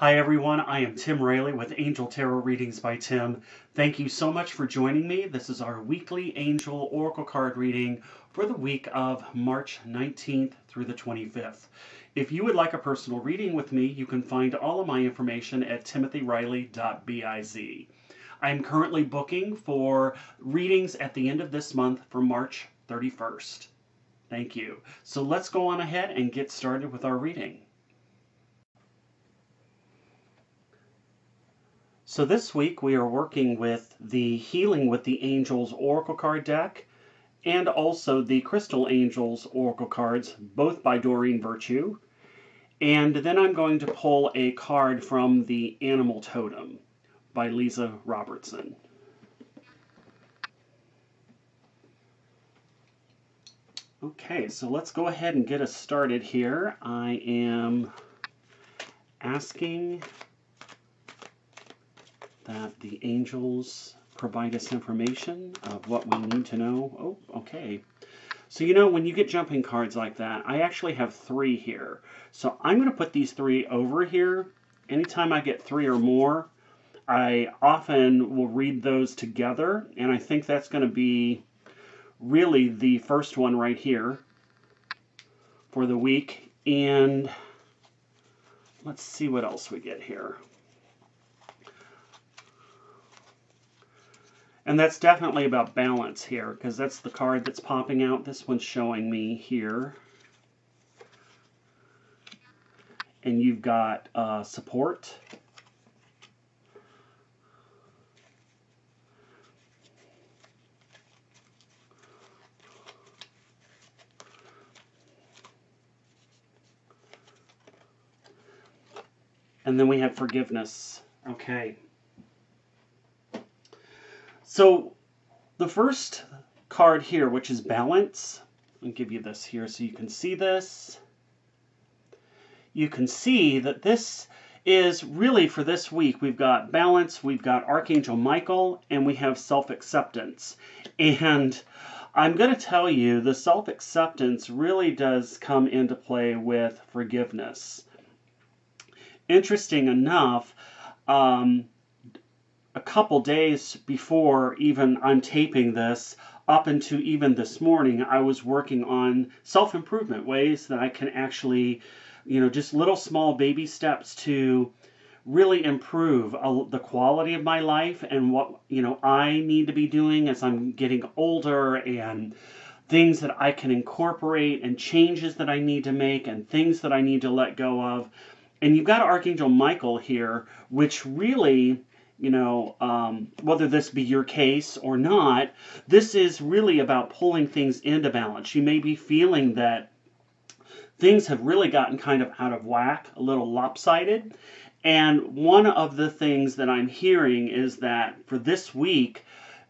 Hi everyone, I am Tim Rayleigh with Angel Tarot Readings by Tim. Thank you so much for joining me. This is our weekly Angel Oracle card reading for the week of March 19th through the 25th. If you would like a personal reading with me, you can find all of my information at timothyriley.biz. I am currently booking for readings at the end of this month for March 31st. Thank you. So let's go on ahead and get started with our reading. So this week we are working with the Healing with the Angels Oracle card deck and also the Crystal Angels Oracle cards, both by Doreen Virtue. And then I'm going to pull a card from the Animal Totem by Lisa Robertson. Okay, so let's go ahead and get us started here. I am asking that the angels provide us information of what we need to know. Oh, okay. So when you get jumping cards like that, I actually have 3 here. So I'm going to put these 3 over here. Anytime I get 3 or more, I often will read those together, and I think that's going to be really the first one right here for the week. And let's see what else we get here. And that's definitely about balance here, because that's the card that's popping out. This one's showing me here. And you've got support. And then we have forgiveness. Okay. So the first card here, which is balance, I'll give you this here so you can see this. You can see that this is really for this week. We've got balance, we've got Archangel Michael, and we have self-acceptance. And I'm going to tell you, the self-acceptance really does come into play with forgiveness. Interesting enough, a couple days before even I'm taping this, up into even this morning, I was working on self-improvement, ways that I can actually, just little small baby steps to really improve the quality of my life and what, I need to be doing as I'm getting older, and things that I can incorporate and changes that I need to make and things that I need to let go of. And you've got Archangel Michael here, which really, whether this be your case or not, this is really about pulling things into balance. You may be feeling that things have really gotten kind of out of whack, a little lopsided. And one of the things that I'm hearing is that for this week,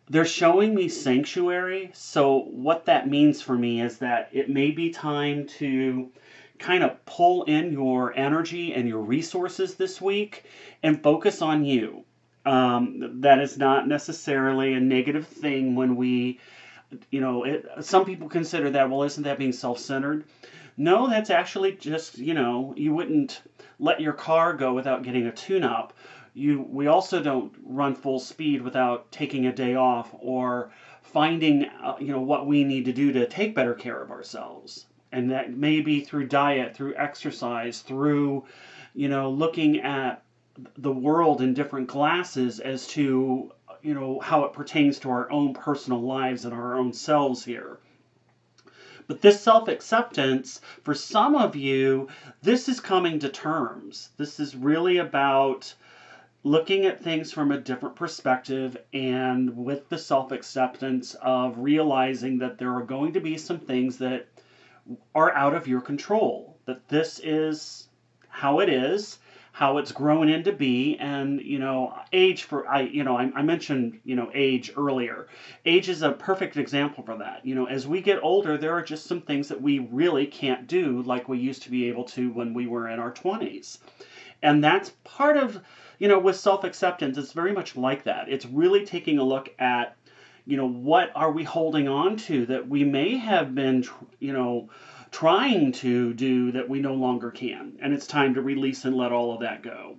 they're showing me sanctuary. So what that means for me is that it may be time to kind of pull in your energy and your resources this week and focus on you. That is not necessarily a negative thing when we, some people consider that, well, isn't that being self-centered? No, that's actually just, you wouldn't let your car go without getting a tune-up. We also don't run full speed without taking a day off or finding, what we need to do to take better care of ourselves. And that may be through diet, through exercise, through, looking at the world in different glasses as to, how it pertains to our own personal lives and our own selves here. But this self-acceptance, for some of you, this is coming to terms. This is really about looking at things from a different perspective, and with the self-acceptance of realizing that there are going to be some things that are out of your control, that this is how it is, how it's grown into be. And age, I mentioned age earlier. Age is a perfect example for that. As we get older, there are just some things that we really can't do like we used to be able to when we were in our 20s. And that's part of, with self-acceptance, it's very much like that. It's really taking a look at, what are we holding on to that we may have been, trying to do that we no longer can. And it's time to release and let all of that go.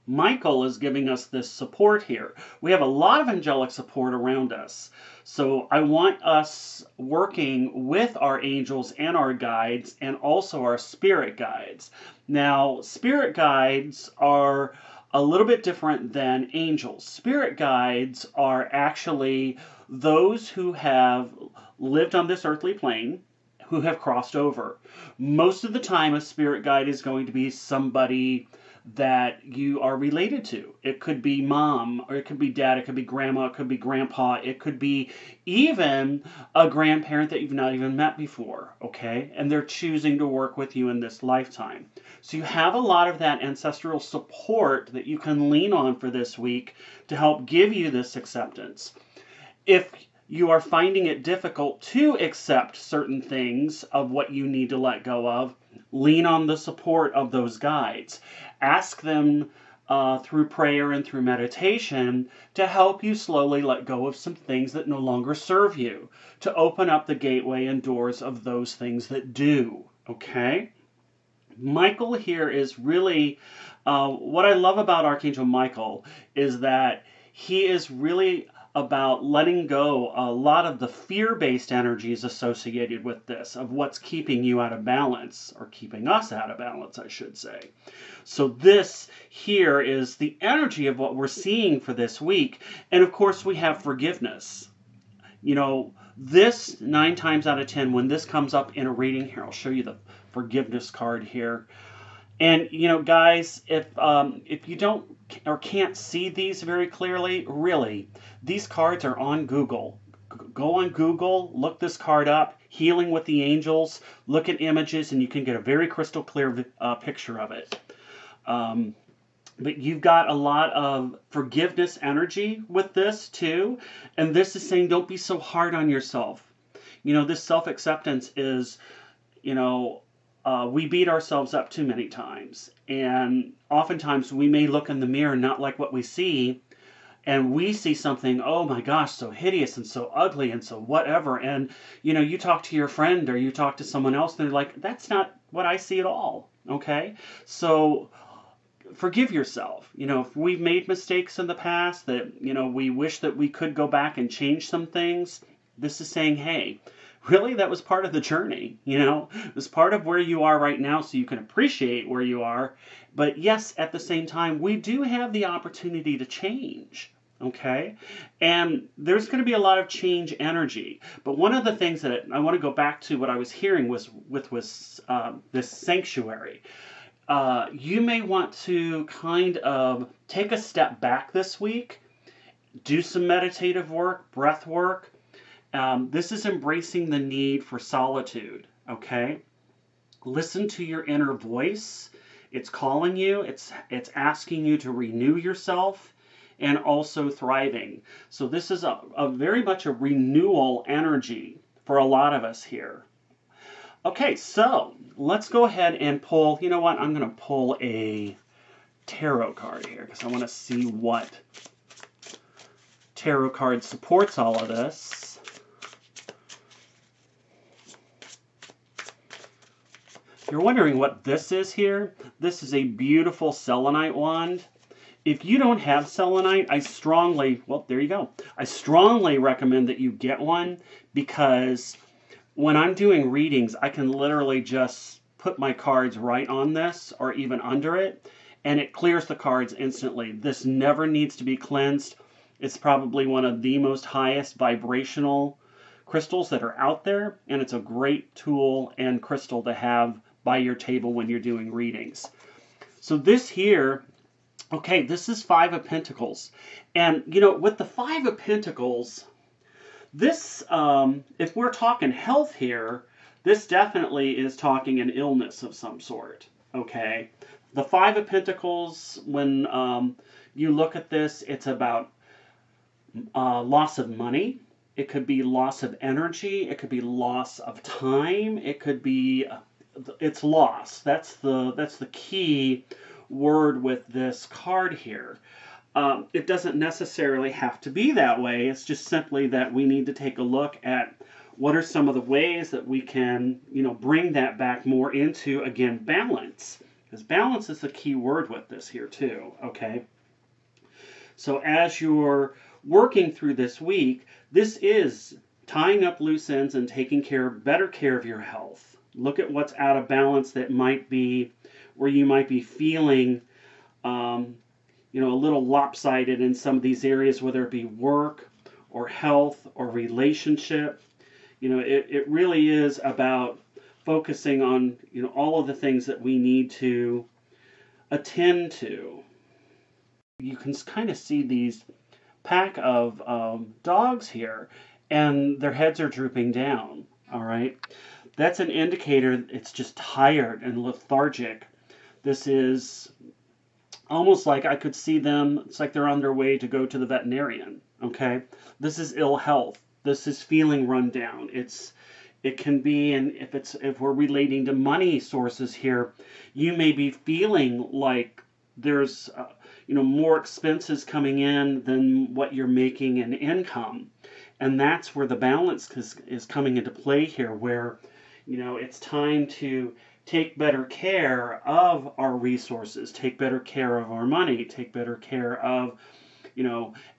Michael is giving us this support here. We have a lot of angelic support around us. So I want us working with our angels and our guides and also our spirit guides. Now, spirit guides are a little bit different than angels. Spirit guides are actually those who have lived on this earthly plane, who have crossed over. Most of the time, a spirit guide is going to be somebody that you are related to. It could be mom, or it could be dad, it could be grandma, it could be grandpa, it could be even a grandparent that you've not even met before, okay? And they're choosing to work with you in this lifetime. So you have a lot of that ancestral support that you can lean on for this week to help give you this acceptance. If you are finding it difficult to accept certain things of what you need to let go of, lean on the support of those guides. Ask them through prayer and through meditation to help you slowly let go of some things that no longer serve you, to open up the gateway and doors of those things that do. Okay? Michael here is really, what I love about Archangel Michael is that he is really about letting go a lot of the fear-based energies associated with this, of what's keeping you out of balance, or keeping us out of balance, I should say. So this here is the energy of what we're seeing for this week. And of course we have forgiveness. You know, this 9 times out of 10, when this comes up in a reading, here, I'll show you the forgiveness card here. And, you know, guys, if you don't or can't see these very clearly, really, these cards are on Google. Go on Google, look this card up, Healing with the Angels, look at images, and you can get a very crystal clear picture of it. But you've got a lot of forgiveness energy with this, too. And this is saying don't be so hard on yourself. You know, this self-acceptance is, you know, we beat ourselves up too many times. And oftentimes we may look in the mirror and not like what we see. And we see something, oh my gosh, so hideous and so ugly and so whatever. And, you know, you talk to your friend or you talk to someone else and they're like, that's not what I see at all. Okay? So forgive yourself. You know, if we've made mistakes in the past that, you know, we wish that we could go back and change some things, this is saying, hey, really, that was part of the journey, you know? It was part of where you are right now so you can appreciate where you are. But yes, at the same time, we do have the opportunity to change, okay? And there's going to be a lot of change energy. But one of the things that I want to go back to what I was hearing was this sanctuary. You may want to kind of take a step back this week, do some meditative work, breath work. This is embracing the need for solitude, okay? Listen to your inner voice. It's calling you. It's asking you to renew yourself and also thriving. So this is a very much a renewal energy for a lot of us here. Okay, so let's go ahead and pull, you know what, I'm going to pull a tarot card here because I want to see what tarot card supports all of this. If you're wondering what this is here, this is a beautiful selenite wand. If you don't have selenite, I strongly recommend that you get one, because when I'm doing readings, I can literally just put my cards right on this or even under it, and it clears the cards instantly. This never needs to be cleansed. It's probably one of the most highest vibrational crystals that are out there, and it's a great tool and crystal to have by your table when you're doing readings. So this here, okay, this is 5 of Pentacles. And, you know, with the 5 of Pentacles, this, if we're talking health here, this definitely is talking an illness of some sort, okay? The 5 of Pentacles, when you look at this, it's about loss of money. It could be loss of energy. It could be loss of time. It could be, it's loss. That's the key word with this card here. It doesn't necessarily have to be that way. It's just simply that we need to take a look at what are some of the ways that we can, you know, bring that back more into, again, balance. Because balance is the key word with this here too, okay? So as you're working through this week, this is tying up loose ends and taking better care of your health. Look at what's out of balance that might be where you might be feeling a little lopsided in some of these areas, whether it be work or health or relationship. It really is about focusing on, all of the things that we need to attend to. You can kind of see these pack of dogs here, and their heads are drooping down, all right? That's an indicator it's just tired and lethargic. This is almost like I could see them, it's like they're on their way to go to the veterinarian, okay? This is ill health. This is feeling run down. It can be, and if we're relating to money sources here, you may be feeling like there's more expenses coming in than what you're making in income. And that's where the balance is coming into play here, where it's time to take better care of our resources, take better care of our money, take better care of,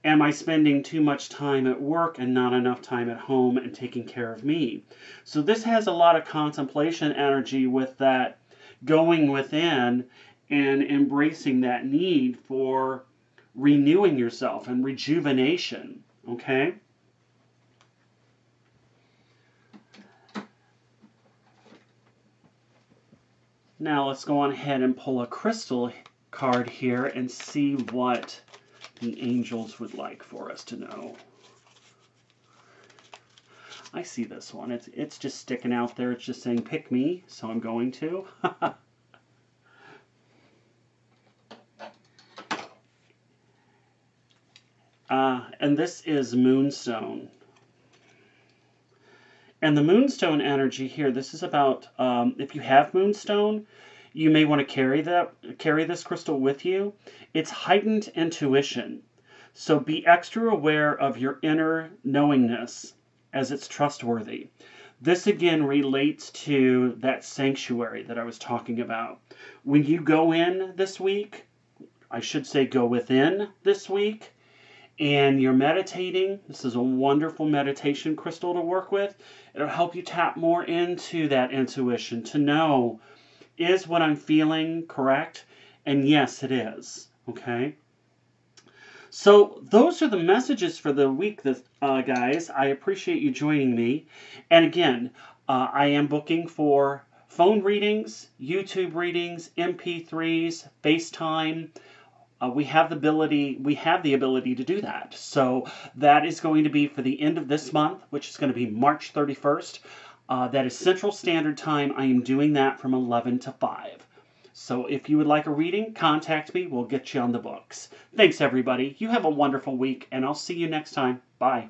am I spending too much time at work and not enough time at home and taking care of me? So this has a lot of contemplation energy with that going within and embracing that need for renewing yourself and rejuvenation, okay? Now let's go on ahead and pull a crystal card here and see what the angels would like for us to know. I see this one. It's just sticking out there. It's just saying, pick me, so I'm going to. And this is Moonstone. And the Moonstone energy here, this is about, if you have Moonstone, you may want to carry this crystal with you. It's heightened intuition. So be extra aware of your inner knowingness as it's trustworthy. This again relates to that sanctuary that I was talking about. When you go in this week, I should say go within this week, and you're meditating, this is a wonderful meditation crystal to work with. It'll help you tap more into that intuition to know, is what I'm feeling correct? And yes, it is. Okay? So those are the messages for the week, guys. I appreciate you joining me. And again, I am booking for phone readings, YouTube readings, MP3s, FaceTime. We have the ability to do that. So that is going to be for the end of this month, which is going to be March 31st. That is Central Standard Time. I am doing that from 11 to 5. So if you would like a reading, contact me. We'll get you on the books. Thanks, everybody. You have a wonderful week, and I'll see you next time. Bye.